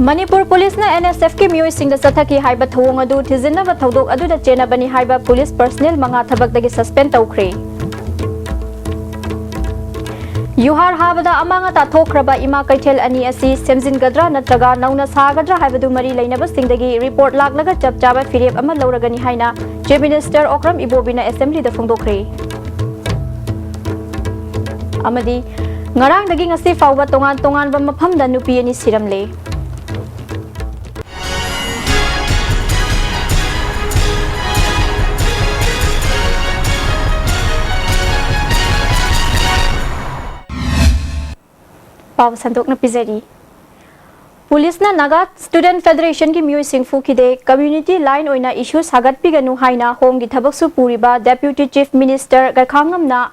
Manipur Police na NSF ki miyoy sing da sathaki haiba thawong adu thizina ba thodok adu da chena bani haiba police personnel manga thabak dagi suspend tawkhre. Yuhar habada amanga ta thokraba ima kaithel ani asi semjin gadra natraga nauna sagadra haibadu mari lainaba singdagi report laklaga chapchaba firep ama lawragani haina Chief Minister Okram Ibobina Assembly da phongdokre. Amadi ngarang dagi ngasi fawba tongan ba mafam da nupi ani siramle. Paw Sandok na Pizeri. Police na Naga Student Federation ki Mui Singfu kide community line oina issue sagat piganu haina home gi thabak su puriba Deputy Chief Minister Gakhangam na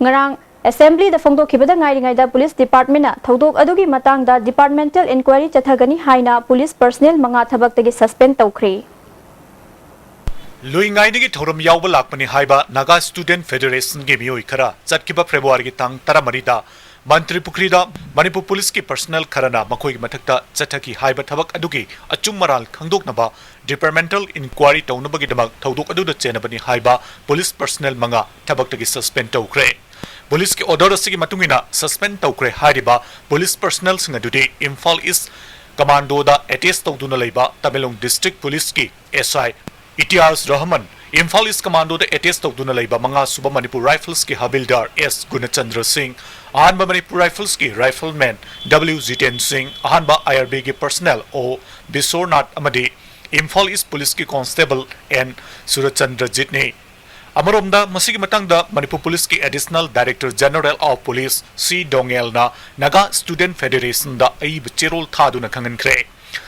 ngarang Assembly da phongdok khibada ngai ngai da Police Department na thodok adugi matang da departmental inquiry chathagani haina police personnel manga thabak tagi suspend tawkhre. Luingai nigi thorum yawba lakpani haiba Naga Student Federation gi mioi khara chatkiba February gi tang 13 da Manipuri da Manipur Police ki personnel kharana makhoi gi mathakta chathaki haiba thabak adugi achum maral khangdoknaba departmental inquiry tawnabagi damak thodok adu da chenabani haiba police personnel manga thabak tagi suspend tawkhre. Police ki order asigi matungina suspend tawkhre hariba police personnel singa dudi Imphal East Commando da attest tawduna leiba Tamilong District Police ki SI Itiaz Rahman Imphal East Commando da attest tawduna leiba manga suba Manipur Rifles ki Habildar S Gunachandra Singh Ahanba Manipur Rifles ki Rifleman W Ziten Singh Ahanba IRB ki personnel O Bisornath Amadi Imphal East Police ki Constable N Surachandra Jitne Amaromda masigi matangda Manipur Police ki Additional Director General of Police C Dongel na Naga Student Federation da aib cherol thaduna khangankre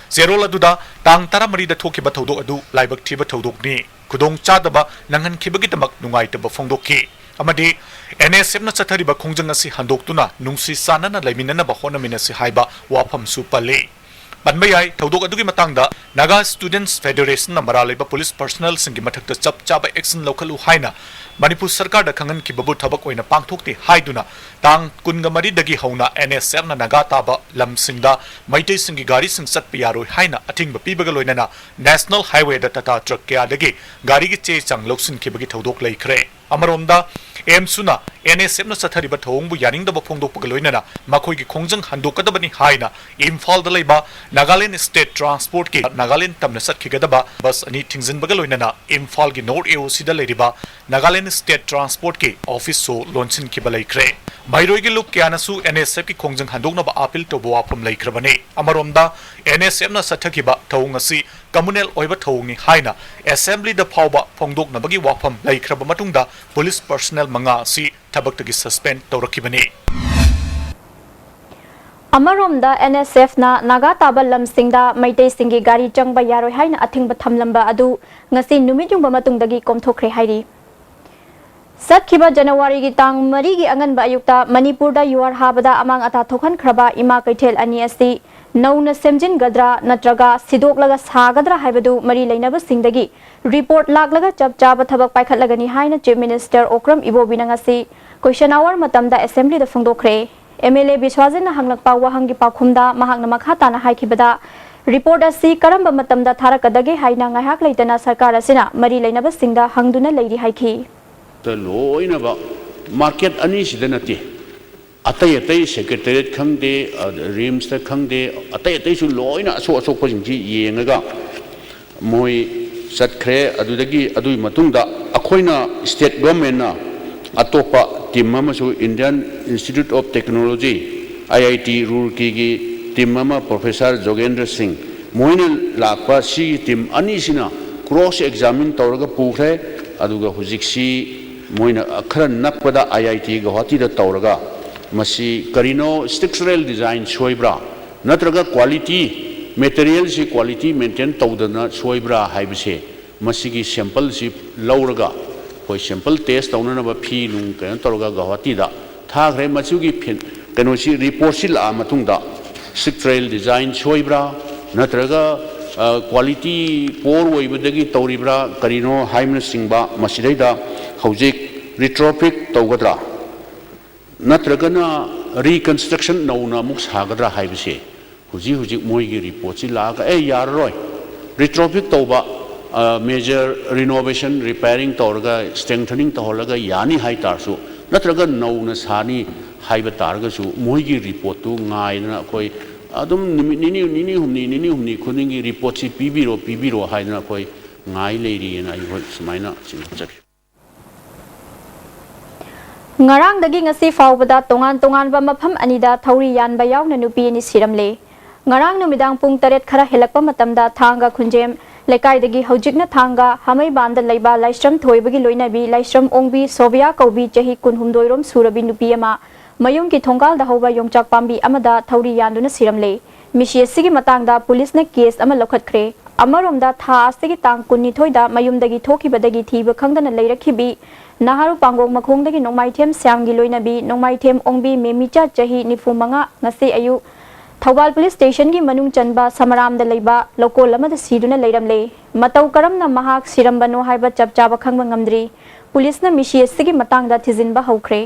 Zerol aduda tang taramari da thokiba thodok adu laibak thiba thodok ni kudong chadaba nanghan khibagi tamak nungai taba phongdokki amadi NSF na chathariba khongjang asi handoktuna nungsi sanana laiminana ba honamina si haiba wafam su pale Banbayai thodok adugi matangda Naga Students Federation na maralaiba police personnel singi mathakta chapchaba action local haina Manipur Sarkar da khangan ki babu thabak oina pangthokti haiduna tang kungamari dagi hauna NSF na Naga taba lamsingda maitei singi gari sing satpa yaroi haina athingba pibaga loinana National Highway da tata truck kya dagi gari gi che chang loksin ki bagi thodok laikre Amaromda Suna NSF na sathariba thongbu yaningdaba phongdokpa loinana makhoi gi khongjang handokadabani haina Imphal da leiba Nagaland State Transport ki Nagaland tamna satkigadaba bus ani thingzinbaga loinana Imphal gi North AOC da leiriba Nagaland State Transport ki office so launchin ki balaikre Mairoi gi luk kyanasu NSF ki khongjang handoknaba appeal to boa from laikrabane Amaromda NSF na sathakiba thongasi communal oiba thongi haina assembly da phawba phongdoknabagi wafam laikraba matungda police personnel manga si thabaktagi suspend tawrakibani Amaromda NSF na Naga taba lamsingda maitei singi gari changba yaroi haina athingba thamlamba adu ngasi numit yungba matungdagi komthokre hairi Satkiba January gi tang mari gi anganba ayukta Manipur da yuar habada amang ata thokhan khraba ima kaithel ani asi nauna semjin gadra natraga sidok sagadra haibadu mari lainaba singdagi report laklaga chapchaba thabak paikhatlagani haina Chief Minister Okram Ibobina ngasi question hour matamda assembly da phongdokre MLA Biswajin na hanglakpa wahangi pakhumda mahakna makhata na haikibada report asi karamba matamda tharakadage haina ngaihak leitana sarkar asina mari lainaba singda hangduna leiri haiki the loina ba market ani sidanati atai secretariat khangde rims ta khangde atai su loina so phojingji yengaga moi satkhre adudagi adui matungda akhoina state government na atopa team amasu Indian Institute of Technology IIT Roorkee gi team ama Professor Jogendra Singh moina lakpa si team ani sina cross examine tawraga pukhre aduga hujiksi moina akhara nakpada IIT Guwahati da tawraga masi karino structural design soibra natraga quality material si quality maintain tawdana soibra haibse masi gi sample si lauraga koi sample test tawna ba phi nung kan tawraga Guwahati da thagre machu gi phin kano si report si la matungda structural design soibra natraga quality poor oibadagi tawribra karino haimna singba masidaida hojik retrofit tawgadra natragana reconstruction nauna muk sagadra haibse हुजी मोई report से लाग ए यार रोय retrofit तौबा major renovation repairing तौरगा strengthening तौरगा यानी high तारसु नत्रगा नौना सानी हाइबा तारगसु मोई report तो गायना कोई अदुम निनी हुमनी खुनिंगी रिपोर्ट से पीबीरो हाइना कोई गाय लेरी ना आई सुमाइना सिंचक ngarangdagi ngasi fawbada tongan ba mafam anida thauri yanba yawna nupi ni siramle ngarang numidang pung 8 khara helakpa matamda thanga khunjem lekai hojikna thanga hamai banda leiba laistram thoibagi loinabi laistram ongbi sovia kaubi chahi kunhumdoi rom surabi nupi ama mayum ki thonggal da hoba yongchak pambi amada thauri yanduna siramle mishi sigi matangda police na case ama lokhatkre amaromda tha asigi tang kunni thoida mayumdagi thokibadagi thiba khangdana leirakhibi naharu pangong makhongdagi nongmaithem syamgi loinabi nongmaithem ongbi memicha chahi nifumanga ngasi ayu Thawal Police Station ki manung chanba samaram da leiba lokol amada siduna leiramle matau karamna mahak sirambano haiba chapchaba khangba ngamdri police na mishi sigi matangda thijinba hokre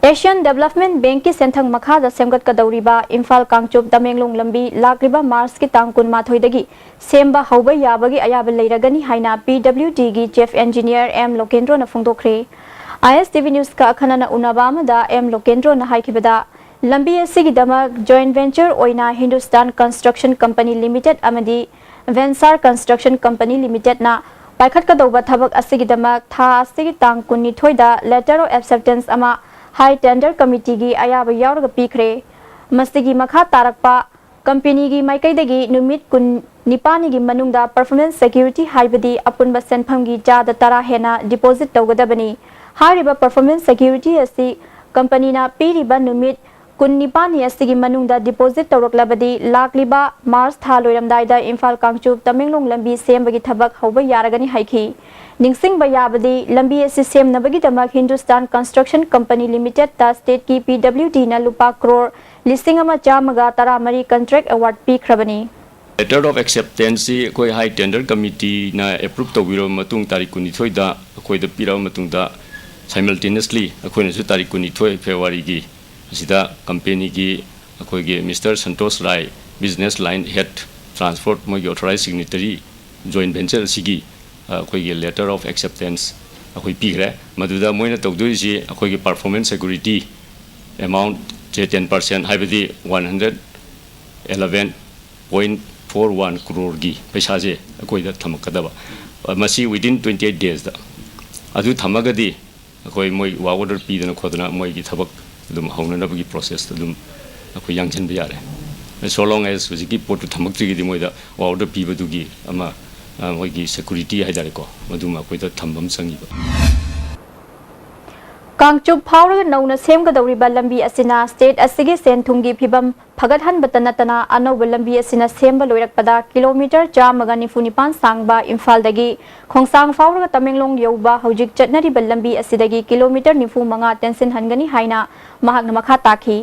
Asian Development Bank ki senthang makha da semgat kadawriba Imphal Kangchup Tamenglong lambi lakriba Mars ki tangkun mathoidagi semba hauba yabagi ayaba leiragani haina PWD gi chief engineer M Lokendro na phongdokre Istv News ka akhanana unabama da M Lokendro na haikibada lambi asigi dama joint venture oina Hindustan Construction Company Limited amadi Vensar Construction Company Limited na paikhat ka doba thabak asigi dama tha asigi tangkun ni thoida letter of acceptance ama High Tender Committee gi ayaba yauraga pikre mastigi makha tarakpa company gi maikai numit kun nipani gi manungda performance security haibadi apunba senpham gi jada tara hena deposit tawgadabani hariba performance security asi company na piriba numit kun nipani asigi manungda deposit tawraklabadi lakliba Mars tha loiramdaida Imphal Kangchup Tamenglong lambi sembagi thabak hauba yaragani haiki Ningsing bayabadi lambi asi semnabagi damak Hindustan Construction Company Limited ta state ki PWD na lupa crore listing ama chamaga taramari contract award pikhrabani Letter of acceptance koi high tender committee na approve tawiro matung tarik kuni thoida koi da pira matung da simultaneously koi na su tarik kuni thoi February gi asida company gi koi gi Mr Santosh Rai business line head transport mo authorized signatory joint venture sigi koi gi letter of acceptance koi pigre maduda moina tawdoi si koi gi performance security amount 10% haibadi 111.41 crore gi paisa je koi da thamakadaba masi within 28 days da adu thamagadi koi moi wa order pi dana khodana moi gi thabak dum hauna na bagi process dum koi yangchen bi yare so long as wiki port thamak tri gi moi da wa order pi badu gi ama moi gi security haidare ko maduma koi da thambam sangi ba Kangchup phawraga nauna semgadawriba lambi asina state asigi senthungi phibam phagathan batanatana anauba lambi asina semba loirakpada kilometer 195 sangba Imphal dagi khongsang phawraga Tamenglong yauba hojik chatnariba lambi asidagi kilometer 95 tension hangani haina mahakna makha takhi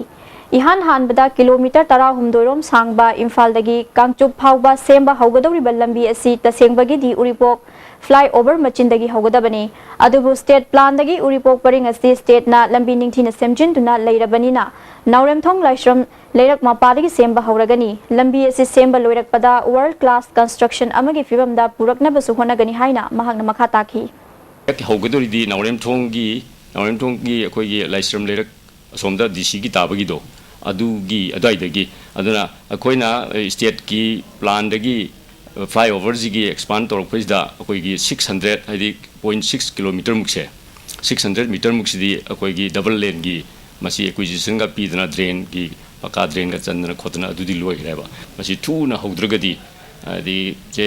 ihan hanbada kilometer 13 rom sangba Imphal dagi Kangchup phawba semba haugadawriba lambi asi tasengbagi di uripok flyover machindagi haugadabani adubu state plan dagi uripok paring asi state na lambi ningthina semjin tuna leirabani na nauremthong laishram leirak mapadagi semba hauragani lambi asi semba loirakpada world class construction amagi fibamda purakna basu honagani haina mahakna makha takhi haugadori di nauremthong gi akoi gi laishram leirak somda DC gi tabagi do adugi adaidagi aduna akoina state ki plan dagi flyover gi expand torok da akoi gi 600 hadi 0.6 kilometer mukse 600 meter muksidi akoi gi double lane gi masi acquisition ga pidna drain gi paka drain ga chandna khotna adudi loi reba masi thu na haudragadi di je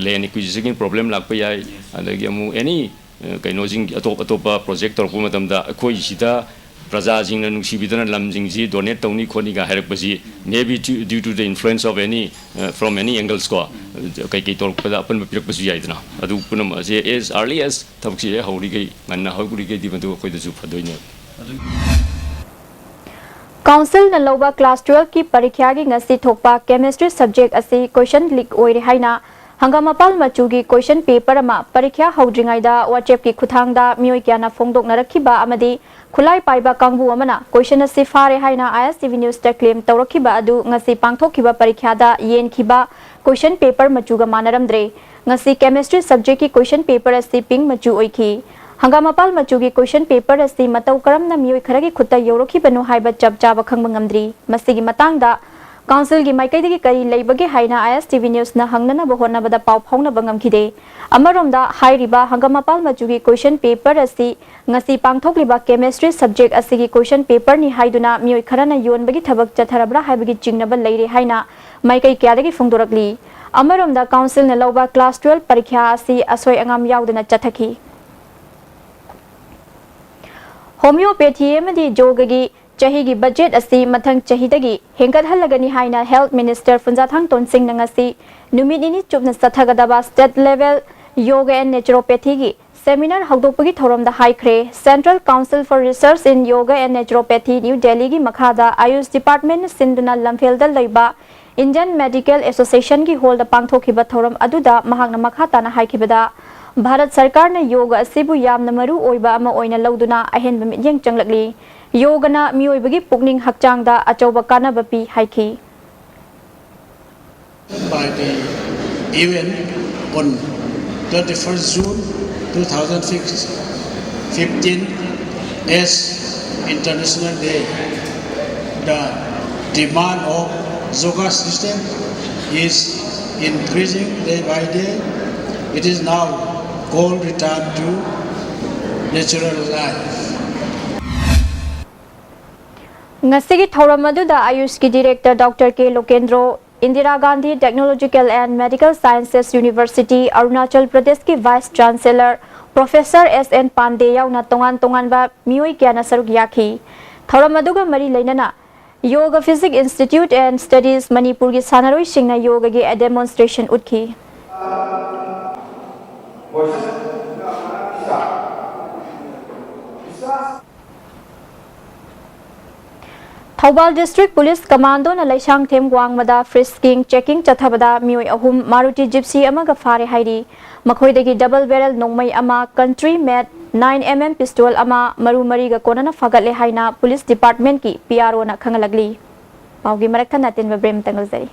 lane acquisition gi problem lakpa yai adagi amu any kainojing atopa project torok matamda akoi sida Praja jing na nuksibidana lamjing ji donate tawni khoni ga harak basi maybe due to the influence of any from any angles ko kai torok pada apan pirak basu yaidna adu punam as early as thabksi hauri gai manna hauri gai di bantu koi da ju phadoine Council na loba class 12 ki parikya gi ngasi thokpa chemistry subject asi question leak oire haina Hangamapal machugi question paper ama parikya haudringaida WhatsApp ki khuthangda mioi kyana phongdoknarakhiba amadi khulai paiba kangbu amana question asi fare haina Istv news ta claim tawrakhiba adu ngasi pangthokhiba parikya da yenkhiba question paper machuga manaramdre ngasi chemistry subject ki question paper asi ping machu oikhi Hangamapal machugi question paper asi matau karamna mioi kharagi khutta yorokibanu haiba chapchaba khangba ngamdri masigi matangda Council gi maikaidagi kari leibage haina Istv news na hangnana bohona bada pau phauna bangam khide amaromda hairiba hangamapal machugi question paper asi ngasi pangthokliba chemistry subject asigi question paper ni haiduna mioi kharana yonbagi thabak chatharabra haibagi chingnaba leire haina maikai kyadagi phongdorakli amaromda council na loba class 12 parikya asi asoi angam yaudana chathaki homeopathy amadi jogagi Chahigi budget asi mathang chahidagi hengkat halagani haina health minister Funjathang Tonsing nangasi numidini chupna sathagadaba state level yoga and naturopathy gi seminar hagdopagi thoromda haikre Central Council for Research in Yoga and Naturopathy New Delhi gi makhada Ayush Department sinduna lamfelda leiba Indian Medical Association gi hold pangthokiba thorom aduda mahakna makhata na haikibada Bharat Sarkar na yoga asibu yamna maru oiba ama oina lauduna ahenba midyang changlakli Yogana miyoibagi pukning hakchangda achauba kanaba pi haiki by the UN on 21st June 2015 as International Day. The demand of yoga system is increasing day by day. It is now called return to natural life. Ngasigi Thoramaduda Ayush ki Director Dr. K. Lokendro, Indira Gandhi Technological and Medical Sciences University, Arunachal Pradesh ki Vice Chancellor, Professor S.N. Pandey yauna tongan ba mioi kyana saruk yakhi. Thoramaduga mari leinana Yoga Physics Institute and Studies Manipur ki sanaroi singna yoga gi a demonstration utkhi. Thobal District Police Commando na Laisang Them Gwangmada frisking checking chathabada mioi ahum Maruti Gypsy amaga fare hairi makhoidagi double barrel nongmai ama country made 9mm pistol ama maru mariga konana fagatle haina Police Department ki PRO na khangalagli paugi marakhan natin babrem tangalzari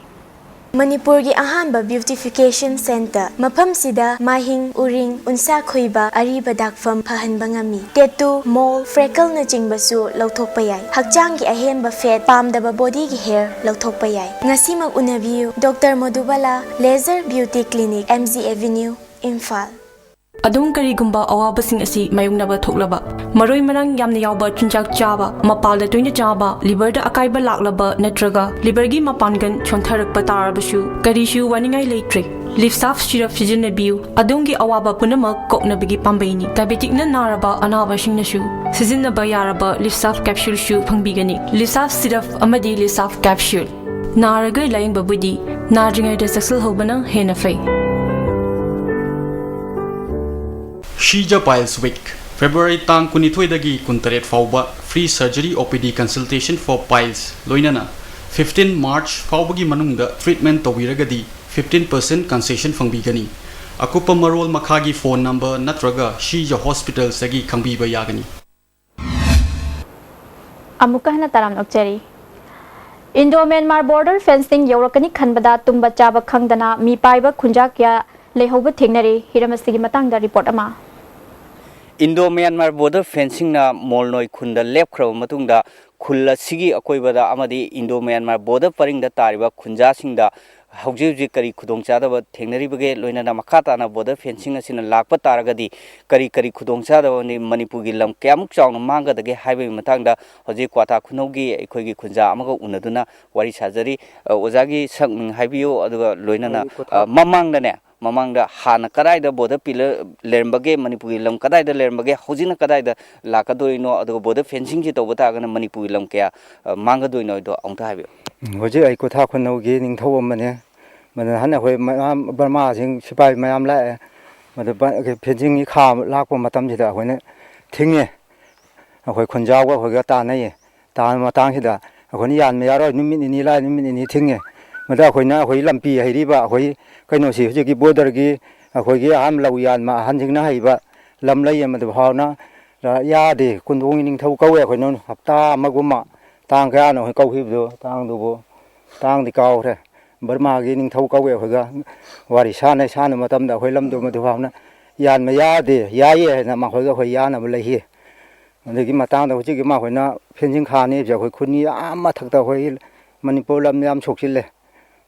Manipur gi ahanba beautification center mafam sida mahing uring unsa khoiba ariba dakfam phahanba ngami tattoo mole freckle na chingbasu lauthokpa yai hakchang gi ahenba fat pamdaba body gi hair lauthokpa yai ngasi mag unabiu Dr. Madhubala Laser Beauty Clinic MZ Avenue Imphal Adung karigumba awabasing asi mayungnaba thoklaba maroi marang yamna yawba chunjak chaba mapalda toina chaba liver da akaiba laklaba natraga liver gi mapangan chontharakpa tarabasu karishu waningai leitre Lifsaf syrup sijinabiu adungi awaba punamak koknabigi pambaini diabetic na naraba anaba singnasu sizinaba yaraba Lifsaf capsule shu phangbigani Lifsaf syrup amadi Lifsaf capsule naraga laing babudi nadringai da saksal hobana hena fai Shija Piles Week, February tang kunithoidagi kuntaret fauba free surgery OPD consultation for piles loinana 15 March faubagi manungda treatment tawiragadi 15% concession fangbigani akupa marol makhagi phone number natraga Shija Hospital sagi khangbiba yagani Amukahna taram nokcheri Indo-Myanmar border fencing yorakani khanbada tumba chaba khangdana mi paiba khunjakya lehoba thengnare hiramasigi matangda report ama Indo-Myanmar border fencing na molnoi khunda lepkhra matungda khulla sigi akoibada amadi Indo-Myanmar border paringda tariba khunja singda hauji kari khudongchada ba thengnari bage loinana makhata na border fencing asina lakpa taragadi kari khudongchada ni Manipur gi lam kyamuk chawna manga dage haibai matangda hoji kwata khunaugi ekhoi khunja amaga unaduna wari sajari ozagi sakming haibiyo aduga loinana mamangda ne mamangda hana kadaida border pillar lermbage Manipur lam kadaida lermbage hojina kadaida lakadoino aduga border fencing ji tobata gana Manipur lam kya manga doino do angta haibiyo hoji ai ko tha khunaugi ningthau amane mana hana hoi Burma sing sipai mayam la mada fencing ni kha lakpo matam sida hoine thinge hoi khunjaw ga hoi ga ta nai ta matang sida hoi yan me yaro nimit ni la nimit ni thinge ꯃꯗ ꯑꯩꯈꯣꯏ ꯂꯝꯕꯤ ꯍꯩꯔꯤꯕ ꯑꯩꯈꯣꯏ ꯀꯩꯅꯣꯁꯤ ꯍꯧꯖꯤꯛꯀꯤ ꯕꯣꯔꯗꯔꯒꯤ ꯑꯩꯈꯣꯏꯒꯤ ꯑꯍꯥꯟꯕ ꯂꯧ ꯌꯥꯟꯕ ꯑꯍꯟꯁꯤꯡꯅ ꯍꯩꯕ ꯂꯝ ꯂꯩ ꯑꯃꯗ ꯐꯥꯎꯅ ꯌꯥꯗꯦ ꯀꯨꯟꯗꯣꯡꯒꯤ ꯅꯤꯡꯊꯧ ꯀꯧꯋꯦ ꯑꯩꯈꯣꯏꯅ ꯍꯞꯇꯥ ꯑꯃꯒꯨꯝꯕ ꯇꯥꯡ ꯀꯌꯥꯅꯣ ꯑꯩꯈꯣꯏ ꯀꯧꯈꯤꯕꯗꯣ ꯇꯥꯡꯗꯨꯕꯨ ꯇꯥꯡꯗꯤ ꯀꯥꯎꯈ꯭ꯔꯦ ꯕꯔꯃꯥꯒꯤ ꯅꯤꯡꯊꯧ ꯀꯧꯋꯦ ꯑꯩꯈꯣꯏꯒ ꯋꯥꯔꯤ ꯁꯥꯟꯅ ꯃꯇꯝꯗ ꯑꯩꯈꯣꯏ ꯂꯝꯗꯨ ꯃꯗꯨ ꯐꯥꯎꯅ ꯌꯥꯟꯕ ꯌꯥꯗꯦ ꯌꯥꯏꯌꯦ ꯍꯥꯏꯅ ꯃꯈꯣꯏꯒ ꯑꯩꯈꯣꯏ ꯌꯥꯅꯕ ꯂꯩꯈꯤ ꯑꯗꯒꯤ ꯃꯇꯥꯡꯗ ꯍꯧꯖꯤꯛꯀꯤ ꯃꯈꯣꯏꯅ ꯐꯦꯟꯁꯤꯡ ꯈꯥꯅꯤ ꯍꯥꯏꯕꯁꯦ ꯑꯩꯈꯣꯏ ꯈꯨꯟꯒꯤ ꯌꯥꯝ ꯃꯊꯛꯇ ꯑꯩꯈꯣꯏ ꯃꯅꯤꯄꯨꯔ ꯂꯝ ꯌꯥꯝ ꯁꯣꯛꯆꯤꯜꯂꯦ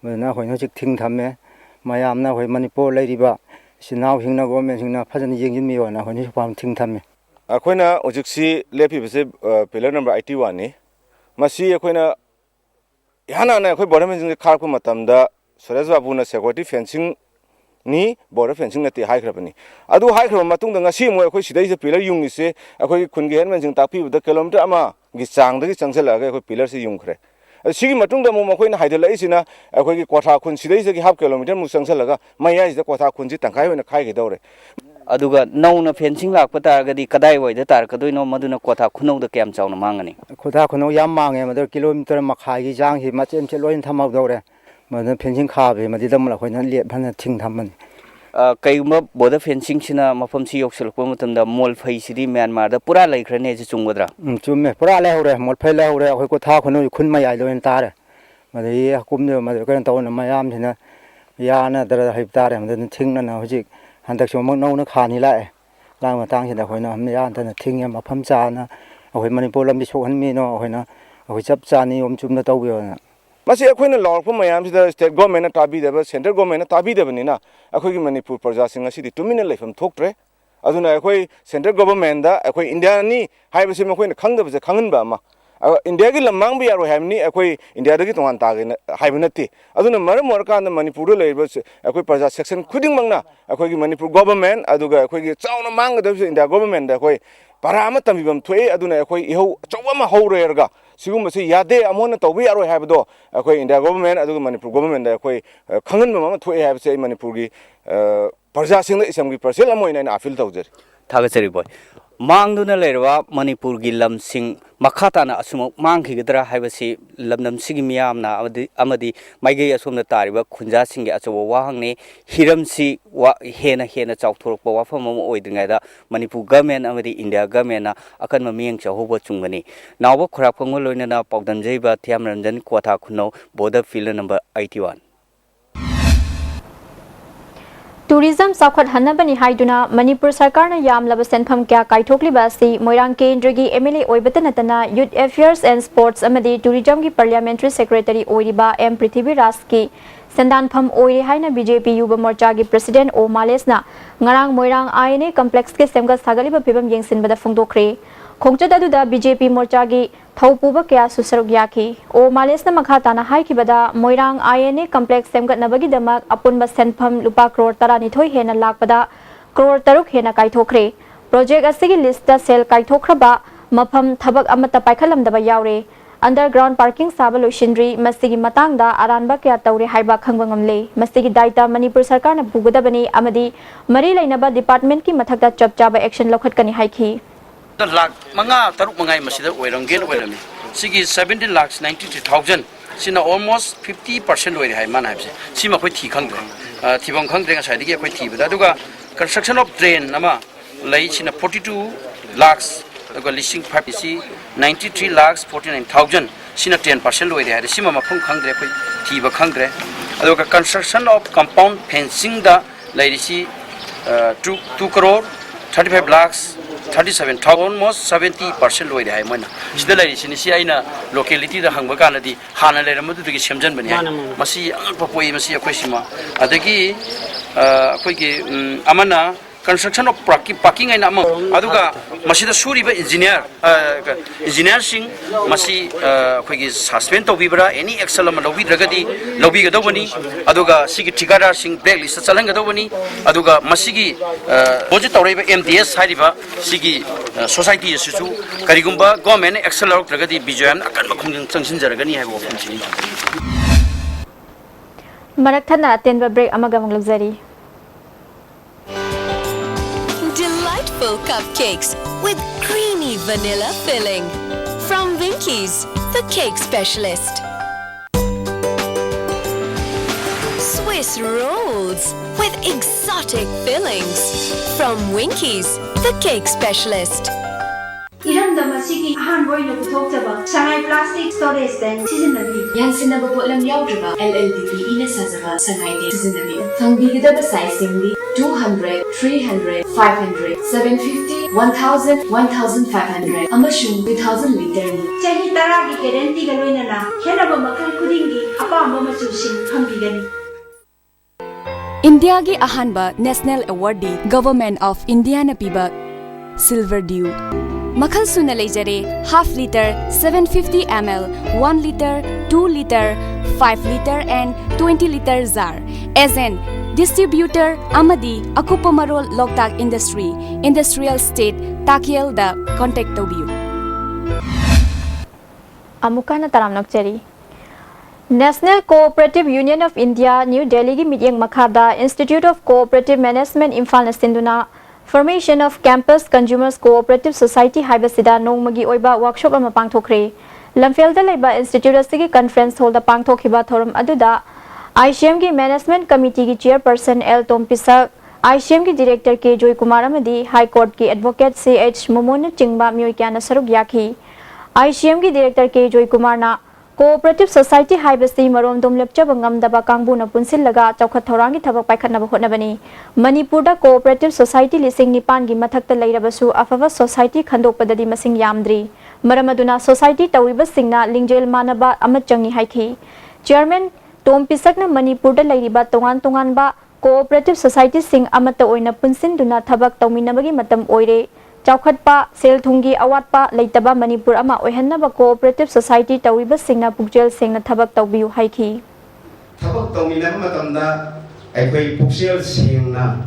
ꯑꯗꯨꯅ ꯑꯩꯈꯣꯏꯅ ꯍꯧꯖꯤꯛ ꯊꯤꯡ ꯊꯝꯃꯦ ꯃꯌꯥꯝꯅ ꯑꯩꯈꯣꯏ ꯃꯅꯤꯄꯨꯔ ꯂꯩꯔꯤꯕ ꯏꯆꯤꯜ ꯏꯅꯥꯎꯁꯤꯡꯅ ꯒꯣꯔꯃꯦꯟꯁꯤꯡꯅ ꯐꯖꯅ ꯌꯦꯡꯁꯤꯟꯕꯤꯌꯣꯅ ꯑꯩꯈꯣꯏꯅ ꯁꯨꯐꯥꯎ ꯊꯤꯡ ꯊꯝꯃꯦ ꯑꯩꯈꯣꯏꯅ ꯍꯧꯖꯤꯛꯁꯤ ꯂꯦꯞꯄꯤꯕꯁꯦ ꯄꯤꯂꯔ ꯅꯝꯕꯔ 81ꯅꯤ ꯃꯁꯤ ꯑꯩꯈꯣꯏꯅ ꯏꯍꯥꯟ ꯍꯥꯟꯅ ꯑꯩꯈꯣꯏ ꯕꯣꯔꯗꯔ ꯐꯦꯟꯁꯤꯡꯁꯦ ꯈꯥꯔꯛꯄ ꯃꯇꯝꯗ ꯁꯨꯔꯦꯁ ꯕꯥꯕꯨꯅ ꯁꯦꯀꯨꯔꯤꯇꯤ ꯐꯦꯟꯁꯤꯡꯅꯤ ꯕꯣꯔꯗꯔ ꯐꯦꯟꯁꯤꯡ ꯅꯠꯇꯦ ꯍꯥꯏꯈ꯭ꯔꯕꯅꯤ ꯑꯗꯨ ꯍꯥꯏꯈ꯭ꯔꯕ ꯃꯇꯨꯡꯗ ꯉꯁꯤ ꯑꯃꯨꯛ ꯑꯩꯈꯣꯏ ꯁꯤꯗꯩꯁꯤꯗ ꯄꯤꯂꯔ ꯌꯨꯡꯉꯤꯁꯦ ꯑꯩꯈꯣꯏꯒꯤ ꯈꯨꯟꯒꯤ ꯍꯦꯟꯃꯦꯟꯁꯤꯡ ꯇꯥꯛꯄꯤꯕꯗ ꯀꯤꯂꯣꯃꯤꯇꯔ ꯑꯃꯒꯤ ꯆꯥꯡꯗꯒꯤ ꯆꯪꯁꯤꯜꯂꯛꯑꯒ ꯑꯩꯈꯣꯏ ꯄꯤꯂꯔꯁꯤ ꯌꯨꯡꯈ꯭ꯔꯦ ꯁꯤꯒꯤ ꯃꯇꯨꯡꯗ ꯑꯃꯨꯛ ꯃꯈꯣꯏꯅ ꯍꯥꯏꯗꯠꯂꯛꯏꯁꯤꯅ ꯑꯩꯈꯣꯏꯒꯤ ꯀ꯭ꯋꯥꯊꯥ ꯈꯨꯟ ꯁꯤꯗꯩꯁꯤꯗꯒꯤ ꯍꯥꯞ ꯀꯤꯂꯣꯃꯤꯇꯔꯃꯨꯛ ꯆꯪꯁꯤꯜꯂꯒ ꯃꯌꯥꯏꯁꯤꯗ ꯀ꯭ꯋꯥꯊꯥ ꯈꯨꯟꯁꯤ ꯇꯪꯈꯥꯏ ꯑꯣꯏꯅ ꯈꯥꯏꯒꯗꯧꯔꯦ ꯑꯗꯨꯒ ꯅꯧꯅ ꯐꯦꯟꯁꯤꯡ ꯂꯥꯛꯄ ꯇꯥꯔꯒꯗꯤ ꯀꯗꯥꯏꯋꯥꯏꯗ ꯇꯥꯔꯛꯀꯗꯣꯏꯅꯣ ꯃꯗꯨꯅ ꯀ꯭ꯋꯥꯊꯥ ꯈꯨꯅꯧꯗ ꯀꯌꯥꯝ ꯆꯥꯎꯅ ꯃꯥꯡꯒꯅꯤ ꯈꯨꯊꯥ ꯈꯨꯅꯧ ꯌꯥꯝ ꯃꯥꯡꯉꯦ ꯃꯗꯨ ꯀꯤꯂꯣꯃꯤꯇꯔ ꯃꯈꯥꯏꯒꯤ ꯆꯥꯡꯁꯤ ꯃꯆꯦꯠ ꯃꯆꯦꯠ ꯂꯣꯏꯅ ꯊꯝꯍꯧꯗꯧꯔꯦ ꯃꯗꯨꯅ ꯐꯦꯟꯁꯤꯡ ꯈꯥꯕꯁꯤ ꯃꯗꯨꯗ ꯑꯩꯈꯣꯏꯅ ꯂꯦꯞꯍꯟꯅ ꯊꯤꯡ ꯊꯝꯕꯅꯤ ꯀꯩꯒꯨꯝꯕ ꯕꯣꯔꯗꯔ ꯐꯦꯟꯁꯤꯡꯁꯤꯅ ꯃꯐꯝꯁꯤ ꯌꯧꯁꯤꯜꯂꯛꯄ ꯃꯇꯝꯗ ꯃꯣꯜ ꯐꯩꯁꯤꯗꯤ ꯃ꯭ꯌꯥꯟꯃꯥꯔꯗ ꯄꯨꯔꯥ ꯂꯩꯈ꯭ꯔꯅꯤ ꯍꯥꯏꯁꯤ ꯆꯨꯝꯒꯗ꯭ꯔꯥ ꯆꯨꯝꯃꯦ ꯄꯨꯔꯥ ꯂꯩꯍꯧꯔꯦ ꯃꯣꯠꯐꯩ ꯂꯩꯍꯧꯔꯦ ꯑꯩꯈꯣꯏ ꯈꯨꯊꯥ ꯈꯨꯅꯧ ꯈꯨꯟ ꯃꯌꯥꯏꯗ ꯑꯣꯏꯅ ꯇꯥꯔꯦ ꯃꯗꯒꯤ ꯍꯀꯨꯝꯗꯨ ꯃꯗꯨ ꯀꯩꯅꯣ ꯇꯧꯅ ꯃꯌꯥꯝꯁꯤꯅ ꯌꯥꯅꯗ꯭ꯔ ꯍꯥꯏꯕ ꯇꯥꯔꯦ ꯃꯗꯨꯅ ꯊꯤꯡꯅꯅ ꯍꯧꯖꯤꯛ ꯍꯟꯗꯛꯁꯨ ꯑꯃꯨꯛ ꯅꯧꯅ ꯈꯥꯅꯤ ꯂꯥꯛꯑꯦ ꯂꯥꯛ ꯃꯇꯥꯡꯁꯤꯗ ꯑꯩꯈꯣꯏꯅ ꯌꯥꯟꯗꯅ ꯊꯤꯡꯉꯦ ꯃꯐꯝ ꯆꯥꯅ ꯑꯩꯈꯣꯏ ꯃꯅꯤꯄꯨꯔ ꯂꯝꯕꯤ ꯁꯣꯛꯍꯟꯃꯤꯅꯣ ꯑꯩꯈꯣꯏ ꯆꯞ ꯆꯥꯅ ꯅꯤꯌꯣꯝ ꯆꯨꯝꯅ ꯇꯧꯕꯤꯌꯣꯅ ꯃꯁꯤ ꯑꯩꯈꯣꯏꯅ ꯂꯥꯎꯔꯛꯄ ꯃꯌꯥꯝꯁꯤꯗ ꯁ꯭ꯇꯦꯠ ꯒꯣꯔꯃꯦꯟꯅ ꯇꯥꯕꯤꯗꯕ ꯁꯦꯟꯇ꯭ꯔꯦꯜ ꯒꯣꯔꯃꯦꯟꯅ ꯇꯥꯕꯤꯗꯕꯅꯤꯅ ꯑꯩꯈꯣꯏꯒꯤ ꯃꯅꯤꯄꯨꯔ ꯄ꯭ꯔꯖꯥꯁꯤꯡ ꯑꯁꯤꯗꯤ ꯇꯨꯃꯤꯟꯅ ꯂꯩꯐꯝ ꯊꯣꯛꯇ꯭ꯔꯦ ꯑꯗꯨꯅ ꯑꯩꯈꯣꯏ ꯁꯦꯟꯇ꯭ꯔꯦꯜ ꯒꯣꯚꯔꯟꯃꯦꯟꯗ ꯑꯩꯈꯣꯏ ꯏꯟꯗꯤꯌꯥꯅꯤ ꯍꯥꯏꯕꯁꯤ ꯃꯈꯣꯏꯅ ꯈꯪꯗꯕꯁꯦ ꯈꯪꯍꯟꯕ ꯑꯃ ꯏꯟꯗꯤꯌꯥꯒꯤ ꯂꯝ ꯃꯥꯡꯕ ꯌꯥꯔꯣꯏ ꯍꯥꯏꯕꯅꯤ ꯑꯩꯈꯣꯏ ꯏꯟꯗꯤꯌꯥꯗꯒꯤ ꯇꯣꯉꯥꯟ ꯇꯥꯒꯦ ꯍꯥꯏꯕ ꯅꯠꯇꯦ ꯑꯗꯨꯅ ꯃꯔꯝ ꯑꯣꯏꯔꯀꯥꯟꯗ ꯃꯅꯤꯄꯨꯔꯗ ꯂꯩꯔꯤꯕ ꯑꯩꯈꯣꯏ ꯄ꯭ꯔꯖꯥ ꯁꯦꯛꯁꯟ ꯈꯨꯗꯤꯡꯃꯛꯅ ꯑꯩꯈꯣꯏꯒꯤ ꯃꯅꯤꯄꯨꯔ ꯒꯣꯚꯔꯟꯃꯦꯟ ꯑꯗꯨꯒ ꯑꯩꯈꯣꯏꯒꯤ ꯆꯥꯎꯅ ꯃꯥꯡꯒꯗꯕꯁꯨ ꯏꯟꯗꯤꯌꯥ ꯒꯣꯚꯔꯟꯃꯦꯟꯗ ꯑꯩꯈꯣꯏ ꯄꯔꯥ ꯑꯃ ꯇꯝꯕꯤꯐꯝ ꯊꯣꯛꯏ ꯑꯗꯨꯅ ꯑꯩꯈꯣꯏ ꯏꯍꯧ ꯑꯆꯧꯕ ꯑꯃ ꯍꯧꯔꯦꯔꯒ ꯁꯤꯒꯨꯝꯕꯁꯤ ꯌꯥꯗꯦ ꯑꯃꯨꯛ ꯇꯧꯕ ꯌꯥꯔꯣꯏ ꯍꯥꯏꯕꯗꯣ ꯑꯩꯈꯣꯏ ꯏꯟꯗꯤꯌꯥ ꯒꯣꯚꯔꯟꯃꯦꯟ ꯑꯗꯨꯒ ꯃꯅꯤꯄꯨꯔ ꯒꯣꯚꯔꯟꯃꯦꯟꯗ ꯑꯩꯈꯣꯏ ꯈꯪꯍꯟꯕ ꯑꯃ ꯊꯣꯛꯑꯦ ꯍꯥꯏꯕꯁꯤ ꯑꯩ ꯃꯅꯤꯄꯨꯔꯒꯤ ꯄ꯭ꯔꯖꯥꯁꯤꯡꯗ ꯏꯁꯝꯒꯤ ꯄꯔꯁꯦꯜ ꯑꯃ ꯑꯣꯏꯅ ꯑꯩꯅ ꯑꯄꯤꯜ ꯇꯧꯖꯔꯤ ꯊꯥꯒꯠꯆꯔꯤ ꯕꯣꯏ ꯃꯥꯡꯗꯨꯅ ꯂꯩꯔꯕ ꯃꯅꯤꯄꯨꯔꯒꯤ ꯂꯝꯁꯤꯡ ꯃꯈꯥ ꯇꯥꯅ ꯑꯁꯨꯃꯛ ꯃꯥꯡꯈꯤꯒꯗ꯭ꯔꯥ ꯍꯥꯏꯕꯁꯤ ꯂꯝꯗꯝꯁꯤꯒꯤ ꯃꯤꯌꯥꯝꯅ ꯑꯃꯗꯤ ꯃꯥꯏꯀꯩ ꯑꯁꯣꯝꯗ ꯇꯥꯔꯤꯕ ꯈꯨꯟꯖꯥꯁꯤꯡꯒꯤ ꯑꯆꯧꯕ ꯋꯥꯍꯪꯅꯤ ꯍꯤꯔꯝꯁꯤ ꯍꯦꯟꯅ ꯆꯥꯎꯊꯣꯔꯛꯄ ꯋꯥꯐꯝ ꯑꯃ ꯑꯣꯏꯗ꯭ꯔꯤꯉꯩꯗ ꯃꯅꯤꯄꯨꯔ ꯒꯚꯔꯟꯃꯦꯟ ꯑꯃꯗꯤ ꯏꯟꯗꯤꯌꯥ ꯒꯚꯔꯟꯃꯦꯟꯅ ꯑꯀꯟꯕ ꯃꯤꯠꯌꯦꯡ ꯆꯪꯍꯧꯕ ꯆꯨꯝꯒꯅꯤ ꯅꯥꯎꯕ ꯈꯨꯔꯥꯛꯐꯝꯒ ꯂꯣꯏꯅꯅ ꯄꯥꯎꯗꯝꯖꯔꯤꯕ ꯊꯤꯌꯥꯝꯔꯟꯖꯟ ꯀ꯭ꯋꯥꯊꯥ ꯈꯨꯅꯧ ꯕꯣꯔꯗꯔ ꯐꯤꯜꯗ ꯅꯝꯕꯔ 81 ꯇꯨꯔꯤꯖꯝ ꯆꯥꯎꯈꯠꯍꯟꯅꯕꯅꯤ ꯍꯥꯏꯗꯨꯅ ꯃꯅꯤꯄꯨꯔ ꯁꯔꯀꯥꯔꯅ ꯌꯥꯝꯂꯕ ꯁꯦꯟꯐꯝ ꯀꯌꯥ ꯀꯥꯏꯊꯣꯛꯂꯤꯕ ꯑꯁꯤ ꯃꯣꯏꯔꯥꯡ ꯀꯦꯟꯗ꯭ꯔꯒꯤ MLA ꯑꯣꯏꯕꯇ ꯅꯠꯇꯅ ꯌꯨꯠ ꯑꯦꯐꯤꯌꯔꯁ ꯑꯦꯟड ꯁ꯭ꯄꯣꯔꯠꯁ ꯑꯃꯗꯤ ꯇꯨꯔꯤꯖꯝꯒꯤ ꯄꯥꯔꯂꯤꯌꯥꯃꯦꯟꯇꯔꯤ ꯁꯦꯀ꯭ꯔꯦꯇꯔꯤ ꯑꯣꯏꯔꯤꯕ M ꯄ꯭ꯔꯤꯊꯤꯕꯤꯔꯥꯖꯀꯤ ꯁꯦꯟꯗꯥꯟꯐꯝ ꯑꯣꯏꯔꯦ ꯍꯥꯏꯅ BJP ꯌꯨꯕ ꯃꯣꯔꯆꯥꯒꯤ ꯄ꯭ꯔꯦꯁꯤꯗꯦꯟꯠ O ꯃꯥꯂꯦꯁꯅ ꯉꯔꯥꯡ ꯃꯣꯏꯔꯥꯡ INA ꯀꯝꯄ꯭ꯂꯦꯛꯁꯀꯤ ꯁꯦꯝꯒꯠ ꯁꯥꯒꯠꯂꯤꯕ ꯐꯤꯕꯝ ꯌꯦꯡꯁꯤꯟꯕꯗ ꯐꯣꯡꯗꯣꯛꯈ꯭ꯔꯦ ꯈꯣꯡꯆꯠ ꯑꯗꯨꯗ BJP ꯃꯣꯔꯆꯥꯒꯤ ꯊꯧꯄꯨꯕ ꯀꯌꯥꯁꯨ ꯁꯔꯨꯛ ꯌꯥꯈꯤ O ꯃꯥꯂꯦꯁꯅ ꯃꯈꯥ ꯇꯥꯅ ꯍꯥꯏꯈꯤꯕꯗ ꯃꯣꯏꯔꯥꯡ INA ꯀꯝꯄ꯭ꯂꯦꯛꯁ ꯁꯦꯝꯒꯠꯅꯕꯒꯤꯗꯃꯛ ꯑꯄꯨꯟꯕ ꯁꯦꯟꯐꯝ ꯂꯨꯄꯥ ꯀ꯭ꯔꯣꯔ 12 ꯍꯦꯟꯅ ꯂꯥꯛꯄꯗ ꯀ꯭ꯔꯣꯔ 3 ꯍꯦꯟꯅ ꯀꯥꯏꯊꯣꯛꯈ꯭ꯔꯦ ꯄ꯭ꯔꯣꯖꯦꯛ ꯑꯁꯤꯒꯤ ꯂꯤꯁꯇ ꯁꯦꯜ ꯀꯥꯏꯊꯣꯛꯈ꯭ꯔꯕ ꯃꯐꯝ ꯊꯕꯛ ꯑꯃꯠꯇ ꯄꯥꯏꯈꯠꯂꯝꯗꯕ ꯌꯥꯎꯔꯦ अंडरग्राउंड पार्किंग साबा लोइसिंद्री मसिगी मतांगदा अरानबा क्या तौरे हाइबा खंगबा ngamle मसिगी दायित्व मणिपुर सरकार ना पुगदबनी अमदी मरी लैनबा डिपार्टमेंट की मथकदा चपचाबा एक्शन लौखटकनी हाइखी लाख मंगा तरुक मंगाई मसिदा ओइरंगेन ओइरमी सिगी 17 लाख 93,000 सिना ऑलमोस्ट 50% ओइरे हाइ मान हाइबसे सिमा खोइ थि खंगदे थिबम खंगदे ngasai digi खोइ थिबदा दुगा कंस्ट्रक्शन ऑफ ड्रेन नमा लै सिना 42 लाख दुगा लिसिंग 5 सी 93 लाख 49,000 सिना 10% ओइरे हाइ सिमा मफम खंगदे खोइ थिबा खंगदे दुगा कंस्ट्रक्शन ऑफ कंपाउंड फेंसिंग दा लैरिसी 2 करोड़ 35 लाख 37,000 almost 70% लोइरे हाइ मना सिदा लैरिसी निसी आइना लोकेलिटी दा हंगबा कानदि हाना लेरमदुगी सेमजन बनि high Masih अंगपपोइ Masih अखोइ Seema अदगी अखोइगी Amna construction of parking आइना अम अदुगा मसीदा सुरिबा इंजीनियर सिंग मसी अखोइगी सस्पेंड तौबिबरा एनी एक्शन अम लौबिद्रगदि लौबिगदौबनी अदुगा सिगी ठिकादार सिंग ब्लैक लिस्ट चलंगदौबनी अदुगा मसीगी प्रोजेक्ट तौरैबा MDS हाइरिबा सिगी सोसाइटी असुसु करिगुंबा गवर्नमेंट एक्शन लौरगदि बिजयन अकन मखुंजन चंगसिनजरगनी हाइबो वफमसिनी मरकथना अतेनबा ब्रेक अमगा मंगलजरी Delightful cupcakes with creamy vanilla filling from Winkies, the cake specialist. Swiss rolls with exotic fillings. From Winkies, the cake specialist. 이름도 마시기 한 보이는 부족자가 상하이 플라스틱 스토리지 된 시즌너비 양신나버 보람 야우드가 LLDP 이네사자가 상하이데 시즌너비 상비기다바 사이즈ing리 200, 300, 500, 750, 1000, 1500 아마슌 2000 리터니 자기 따라기 개렌티가 로이나나 해나버 마칼 쿠딩기 아빠암바 마추신 판비가니 인디아기 아한바 내셔널 어워드 Government of Indiana 피바 Silver Dew Makhal suna leijare half liter 750 ml 1 liter 2 liter 5 liter and 20 liter jar as an distributor amadi akupa marol loktak industry industrial state takiel da contact tobiu amukana taram nakcheri National Cooperative Union of India New Delhi gi mityeng makhada Institute of Cooperative Management Imphal na sinduna Formation of Campus Consumers Cooperative Society haibasida nongmagi oiba workshop ama pangthokre Lamfelda leiba Institute asigi conference hall da pangthokhiba thorum aduda ICM gi Management Committee gi Chairperson L Tompisak ICM gi Director K Joy Kumar amadi High Court gi Advocate CH Momon chingba myoi kyana saruk yakhi ICM gi Director K Joy Kumar na Cooperative Society haibasi marom dom lepcha bangam daba kangbu na punsil laga chawkhat thorangi thabak paikhatna hotnabani Manipur da Cooperative Society lising nipan gi mathakta leirabasu afava society khandokpadadi masing yamdri maramaduna society tawiba singna lingjel manaba amachangi haikhi Chairman Tom Pisakna Manipur da leiriba tongan ba Cooperative Society sing amata oina punsin duna thabak tawminabagi matam oire Chawkhatpa sel thungi awatpa leitaba Manipur ama oihannaba Cooperative Society tawiba singna pukjel singna thabak tawbiu haikhi thabak tawminaba matamda aikoi pukjel singna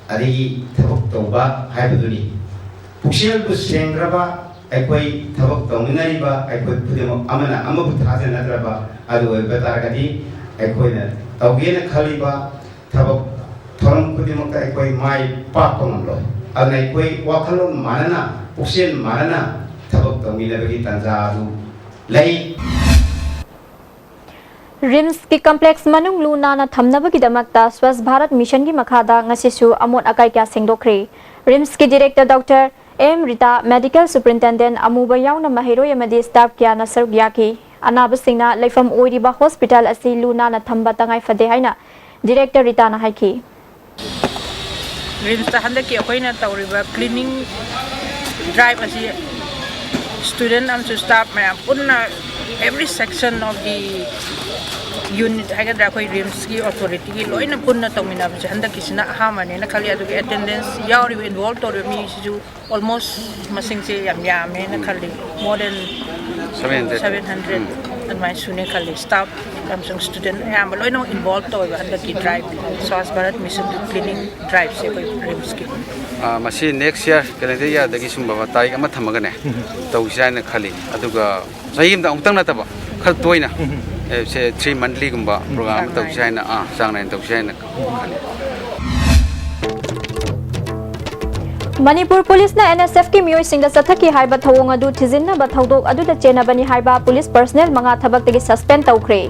ari thabak tawba haibaduni pukjel bu sengraba aikoi thabak tawminariba aikoi pudemo amana amabu thajanadraba adu oibataragadi aikoina tawgena khaliba thabak thoram pudemo aikoi mai pakomlo Alai koi wakalon manana, pusien manana, tabak tawila bagi tanzadu lay. Rims ki complex manung luna na thamnabagi damakta Swasth Bharat Mission gi makhada ngasisu amot akai kya singdokre. Rims ki Director Dr. M. Rita Medical Superintendent Amuba yauna mahiro yamadi staff kya na saruk yaki. Anaba singna leifam oiriba hospital asi luna na thamba tangai fade haina Director Rita na haiki. Rims ta handa ki akoina tawriba cleaning drive asi student am to staff mayam punna every section of the unit hagadra koi rims ki authority ki loina punna tawmina ba handa ki sina hamane na khali adu attendance yauri involved or mi ju almost masing se yam na khali more than 700 and my sune khali staff some student am loina involved to handa ki drive Swasth Bharat Mission cleaning drive se koi rims ki masi next year calendar year dagi sumba tarik ama thamaga ne tawsai na khali aduga sayim da ungtang na taba khal toina se 3 monthly gumba program tawsai na sang na tawsai na khali Manipur Police na NSF ki miyoi singda sathaki haiba thawong adu thizin na ba thawdok adu da chena bani haiba police personnel manga thabak tagi suspend tawkre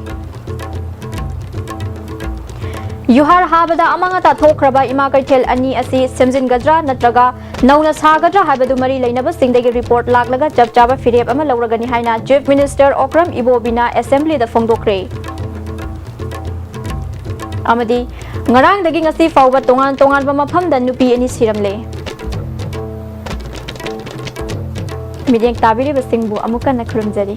Yuhar habada amanga ta thokraba ima kaithel ani asi semjin gadra natraga nauna sagadra habadu mari leinaba singdagi report laklaga chap chaba firep ama lawragani haina Chief Minister Okram Ibobina Assembly da phongdokre amadi ngarang dagi ngasi fawba tongan ba mafam da nupi ani siramle Midiyang tabiri basingbu amukan na khurumjari